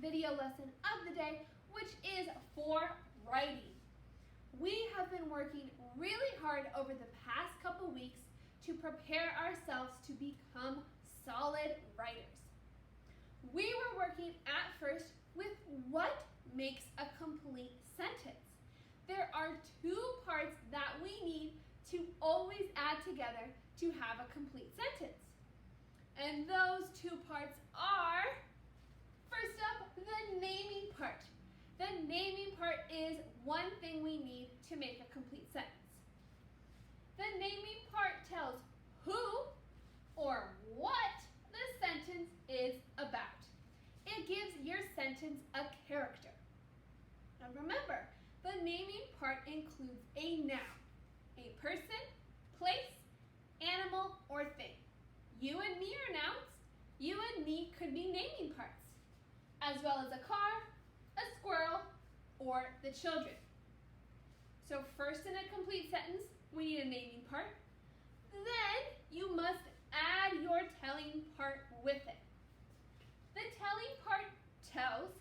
video lesson of the day, which is for writing. We have been working really hard over the past couple weeks to prepare ourselves to become solid writers. We were working at first with what makes a complete sentence. There are two parts that we need to always add together to have a complete sentence. And those two parts are, first up, the naming part. The naming part is one thing we need to make a complete sentence. The naming part tells who or what the sentence is about. It gives your sentence a character. And remember, the naming part includes a noun, a person, place, animal, or thing. You and me are nouns. You and me could be naming parts, as well as a car, a squirrel, or the children. So first, in a complete sentence, we need a naming part. Then you must add your telling part with it. The telling part tells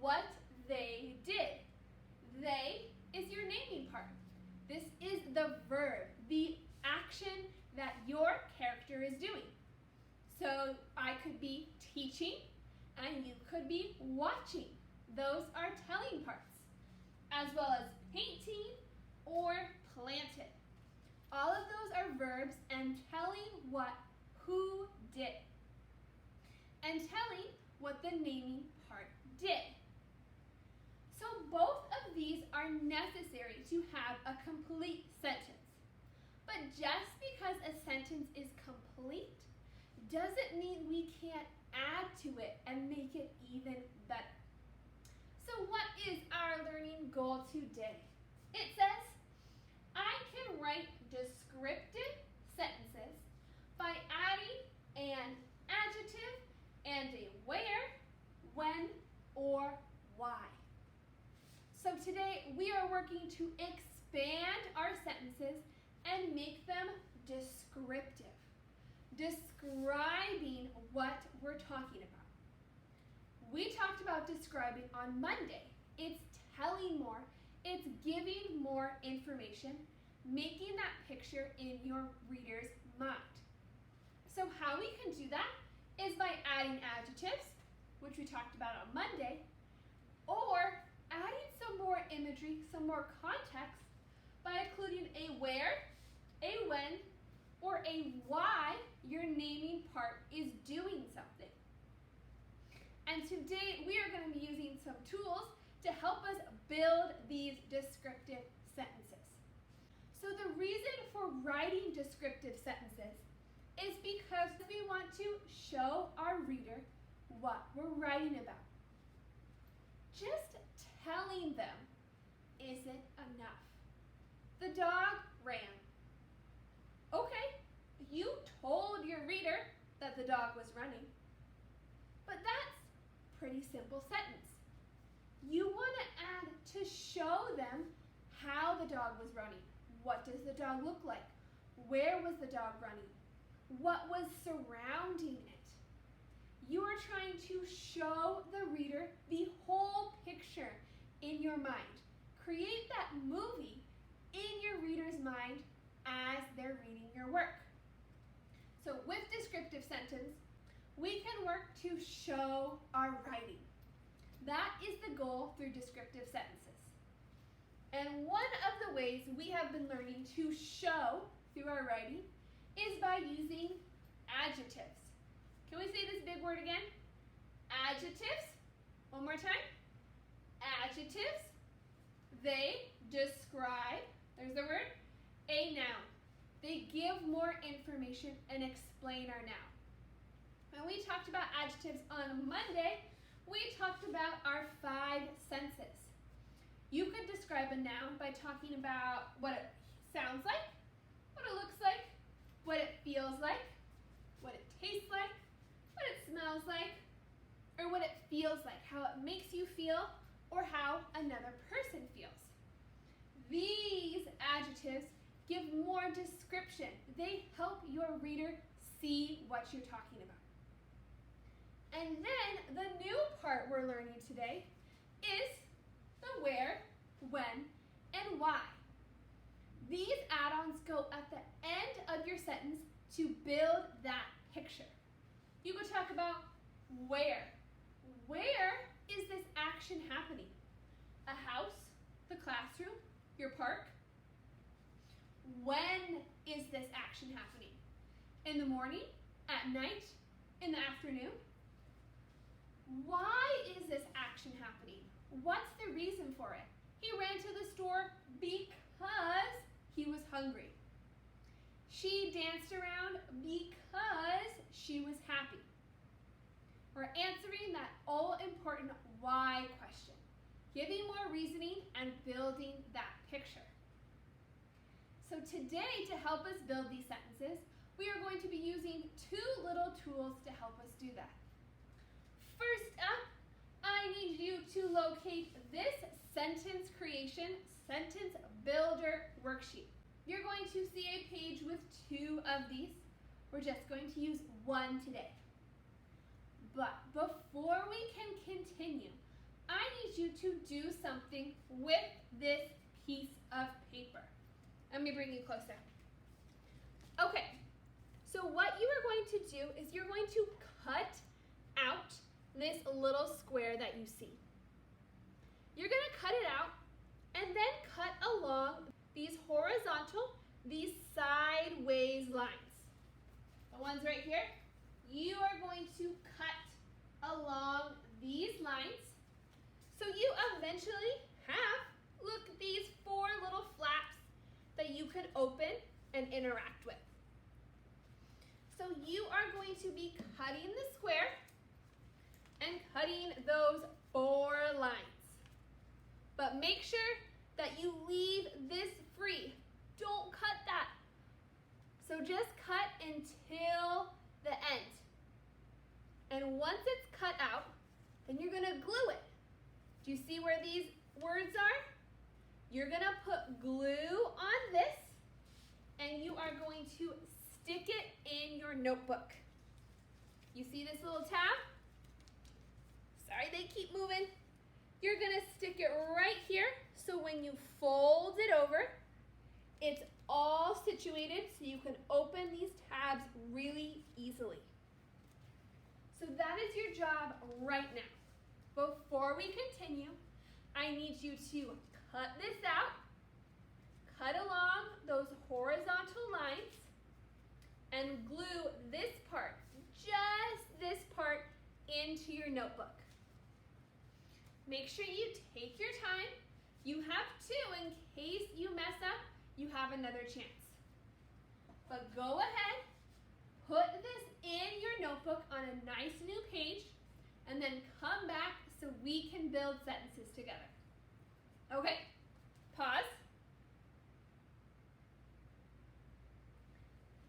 what they did. They is your naming part. This is the verb, the action that your character is doing. So I could be teaching and you could be watching. Those are telling parts, as well as painting or planted. All of those are verbs and telling what who did, and telling what the naming part did. So both of these are necessary to have a complete sentence. But just because a sentence is complete doesn't mean we can't add to it and make it even better. So what is our learning goal today? It says, I can write descriptive sentences by adding an adjective and a where, when, or why. So today we are working to expand our sentences and make them descriptive, describing what we're talking about. We talked about describing on Monday. It's telling more, it's giving more information, making that picture in your reader's mind. So how we can do that is by adding adjectives, which we talked about on Monday, or adding some more imagery, some more context by including a where, a when, or a why your naming part is doing something. And today we are going to be using some tools to help us build these descriptive sentences. So the reason for writing descriptive sentences is because we want to show our reader what we're writing about. Just telling them isn't enough. The dog ran. Okay, you told your reader that the dog was running, but that's a pretty simple sentence. You want to add to show them how the dog was running. What does the dog look like? Where was the dog running? What was surrounding it? You are trying to show the reader the whole picture in your mind. Create that movie in your reader's mind as they're reading your work. So with descriptive sentence, we can work to show our writing. That is the goal through descriptive sentences. And one of the ways we have been learning to show through our writing is by using adjectives. Can we say this big word again? Adjectives. One more time. Adjectives. They describe, there's the word, a noun. They give more information and explain our noun. When we talked about adjectives on Monday, we talked about our 5 senses. You could describe a noun by talking about what it sounds like, what it looks like, what it feels like, what it tastes like, what it smells like, or what it feels like, how it makes you feel, or how another person feels. These adjectives give more description. They help your reader see what you're talking about. And then the new part we're learning today is the where, when, and why. These add-ons go at the end of your sentence to build that picture. You go talk about where. Where is this action happening? A house, the classroom, your park? When is this action happening? In the morning, at night, in the afternoon? Why is this action happening? What's the reason for it? He ran to the store because he was hungry. She danced around because she was happy. We're answering that all-important why question, giving more reasoning and building that picture. So today, to help us build these sentences, we are going to be using two little tools to help us do that. First up, I need you to locate this sentence creation, sentence builder worksheet. You're going to see a page with two of these. We're just going to use one today. But before we can continue, I need you to do something with this piece of paper. Let me bring you closer. Okay, so what you are going to do is you're going to cut out this little square that you see. You're going to cut it out and then cut along these horizontal, these sideways lines. The ones right here, you are going to cut along these lines so you eventually have, look, these four little flaps that you can open and interact with. So you are going to be cutting the square and cutting those four lines. But make sure that you leave this free. Don't cut that. So just cut until the end. And once it's cut out, then you're going to glue it. Do you see where these words are? You're going to put glue on this, and you are going to stick it in your notebook. You see this little tab? Sorry, they keep moving. You're going to stick it right here, so when you fold it over, it's all situated so you can open these tabs really easily. So that is your job right now. Before we continue, I need you to cut this out, cut along those horizontal lines, and glue this part, just this part, into your notebook. Make sure you take your time. You have two in case you mess up, you have another chance. But go ahead, put this in your notebook on a nice new page, and then come back so we can build sentences together. Okay, pause.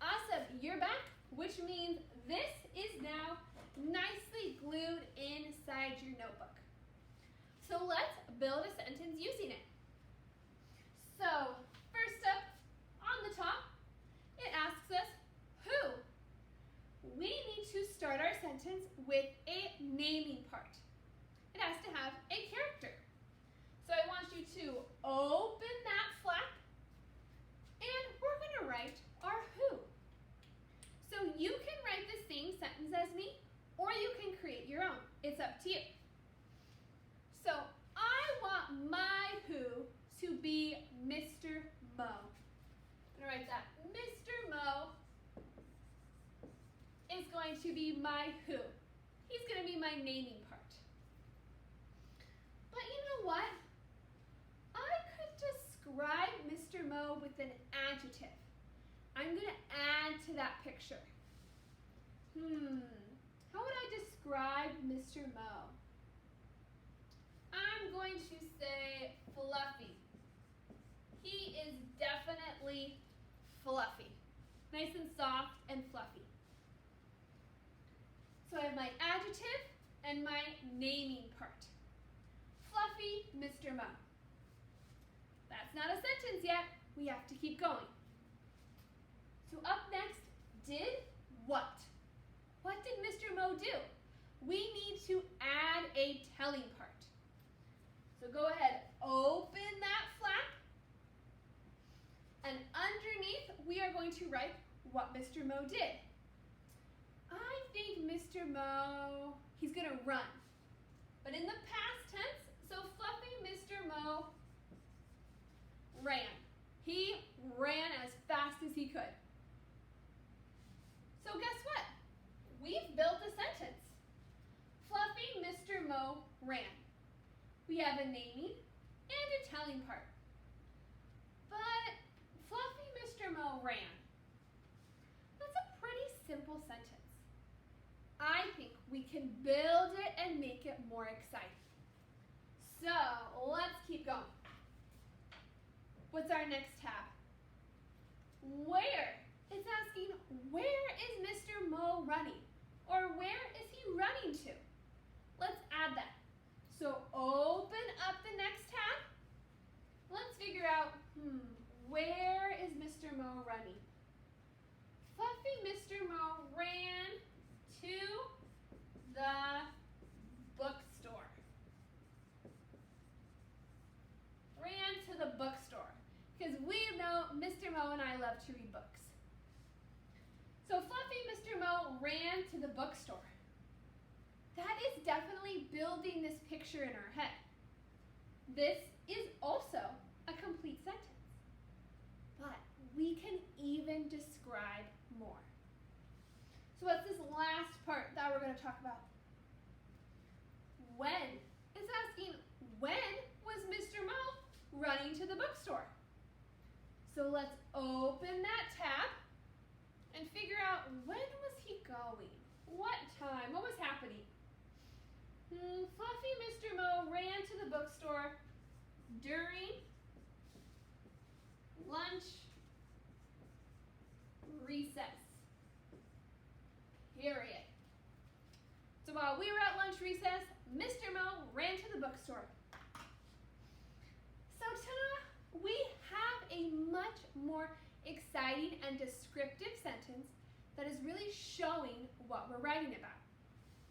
Awesome, you're back, which means this is now nicely glued inside your notebook. So let's build a sentence using it. So first up, on the top, it asks us who. We need to start our sentence with a naming part. It has to have a character. So I want you to open that flap, and we're going to write our who. So you can write the same sentence as me, or you can create your own. It's up to you. So I want my who to be Mr. Mo. I'm going to write that. Mr. Mo is going to be my who. He's going to be my naming part. But you know what? I could describe Mr. Mo with an adjective. I'm going to add to that picture. How would I describe Mr. Mo? I'm going to say fluffy. He is definitely fluffy. Nice and soft and fluffy. So I have my adjective and my naming part. Fluffy Mr. Mo. That's not a sentence yet. We have to keep going. So up next, did what? What did Mr. Mo do? we need to add a telling part. So go ahead, open that flap, and underneath we are going to write what Mr. Mo did. I think Mr. Mo, he's going to run. But in the past tense, so Fluffy Mr. Mo ran. He ran as fast as he could. So guess what? We've built a sentence. Fluffy Mr. Mo ran. We have a naming and a telling part. But Fluffy Mr. Mo ran. That's a pretty simple sentence. I think we can build it and make it more exciting. So let's keep going. What's our next tab? Where? It's asking, where is Mr. Mo running? Or where is he running to? Let's add that. So open up the next tab. Let's figure out, where is Mr. Mo running? Fluffy Mr. Mo ran to the bookstore. Ran to the bookstore. Because we know Mr. Mo and I love to read books. So Fluffy Mr. Mo ran to the bookstore. That is definitely building this picture in our head. This is also a complete sentence. But we can even describe more. So what's this last part that we're going to talk about? When? It's asking, when was Mr. Mo running to the bookstore? So let's open that tab and figure out, when was he going? What time? What was happening? Fluffy Mr. Mo ran to the bookstore during lunch recess. Period. So while we were at lunch recess, Mr. Mo ran to the bookstore. So ta-da! We have a much more exciting and descriptive sentence that is really showing what we're writing about.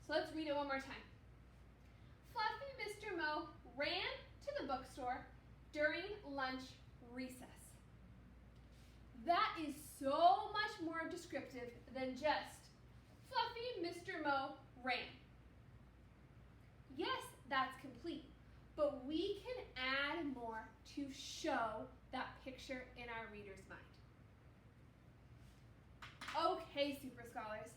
So let's read it one more time. Fluffy Mr. Mo ran to the bookstore during lunch recess. That is so much more descriptive than just Fluffy Mr. Mo ran. Yes, that's complete, but we can add more to show that picture in our reader's mind. Okay, Super Scholars,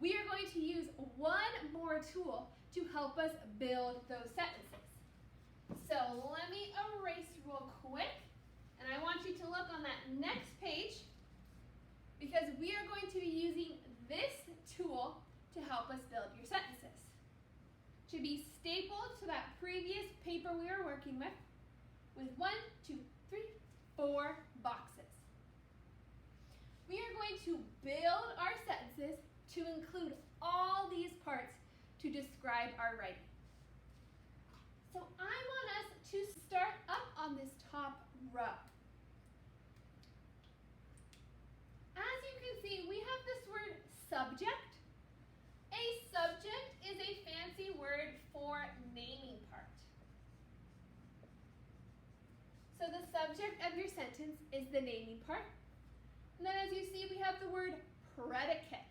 we are going to use one more tool to help us build those sentences. So let me erase real quick, and I want you to look on that next page because we are going to be using this tool to help us build your sentences. To be stapled to that previous paper we were working with 1, 2, 3, 4 boxes. We are going to build our sentences to include all these parts to describe our writing. So I want us to start up on this top row. As you can see, we have this word subject. A subject is a fancy word for naming part. So the subject of your sentence is the naming part. And then as you see, we have the word predicate.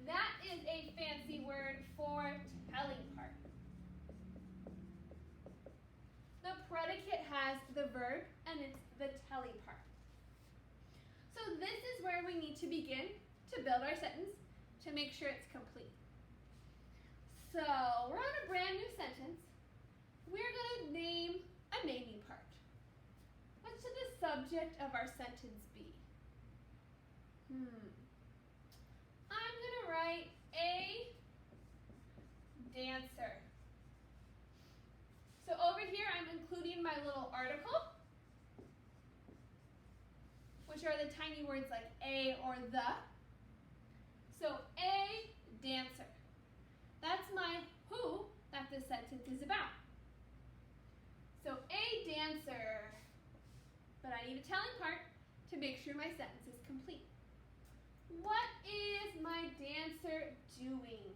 That is a fancy word for telling part. The predicate has the verb and it's the telling part. So this is where we need to begin to build our sentence to make sure it's complete. So we're on a brand new sentence. We're going to name a naming part. What should the subject of our sentence be? I'm going to write a dancer. So over here I'm including my little article, which are the tiny words like a or the. So a dancer. That's my who that this sentence is about. So a dancer. But I need a telling part to make sure my sentence is complete. What is my dancer doing?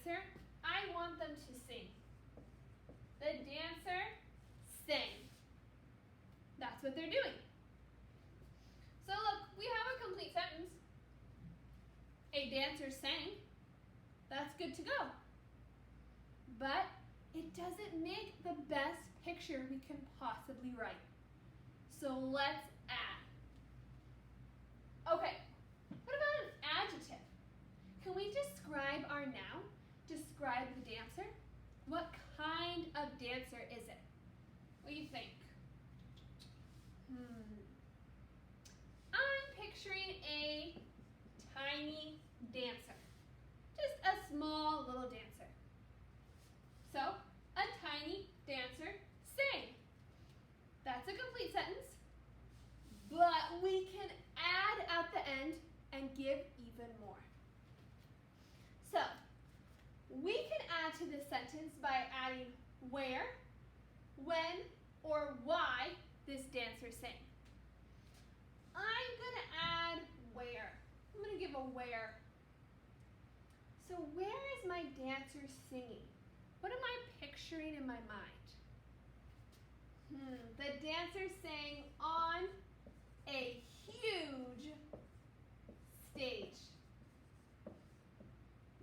dancer, I want them to sing. The dancer sang. That's what they're doing. So look, we have a complete sentence. A dancer sang. That's good to go. But it doesn't make the best picture we can possibly write. So let's add. Okay, what about an adjective? Can we describe our noun? Describe the dancer? What kind of dancer is it? What do you think? I'm picturing a tiny dancer. Just a small little dancer. So, a tiny dancer sang. That's a complete sentence. But we can add at the end and give even more. So, we can add to this sentence by adding where, when, or why this dancer sang. I'm going to add where. I'm going to give a where. So where is my dancer singing? What am I picturing in my mind? The dancer sang on a huge stage.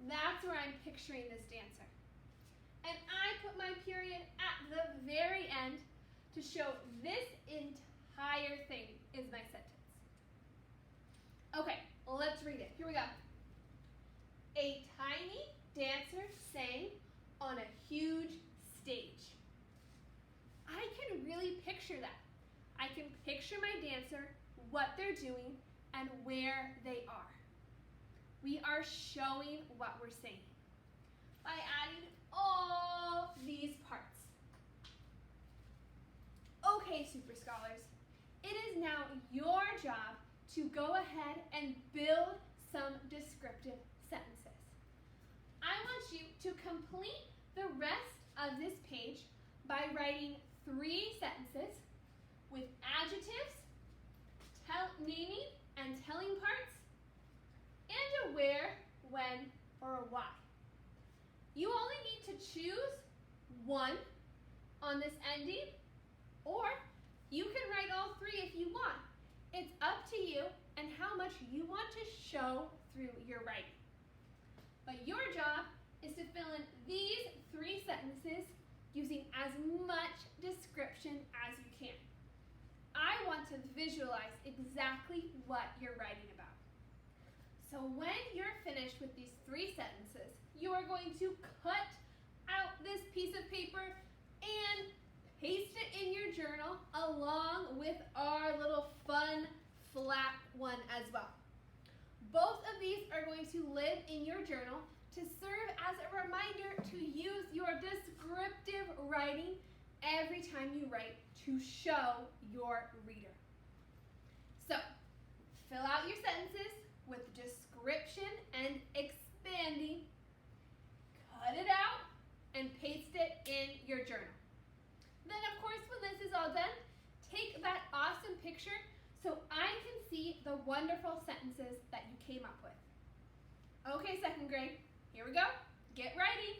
That's where I'm picturing this dancer. And I put my period at the very end to show this entire thing is my sentence. Okay, let's read it. Here we go. A tiny dancer sang on a huge stage. I can really picture that. I can picture my dancer, what they're doing, and where they are. We are showing what we're saying by adding all these parts. Okay, Super Scholars, it is now your job to go ahead and build some descriptive sentences. I want you to complete the rest of this page by writing 3 sentences with adjectives, naming and telling parts, and a where, when, or a why. You only need to choose one on this ending, or you can write all 3 if you want. It's up to you and how much you want to show through your writing. But your job is to fill in these 3 sentences using as much description as you can. I want to visualize exactly what you're writing about. So when you're finished with these 3 sentences, you are going to cut out this piece of paper and paste it in your journal along with our little fun flap one as well. Both of these are going to live in your journal to serve as a reminder to use your descriptive writing every time you write to show your reader. So, fill out your sentences with description and expanding, cut it out, and paste it in your journal. Then, of course, when this is all done, take that awesome picture so I can see the wonderful sentences that you came up with. Okay, 2nd grade, here we go. Get writing.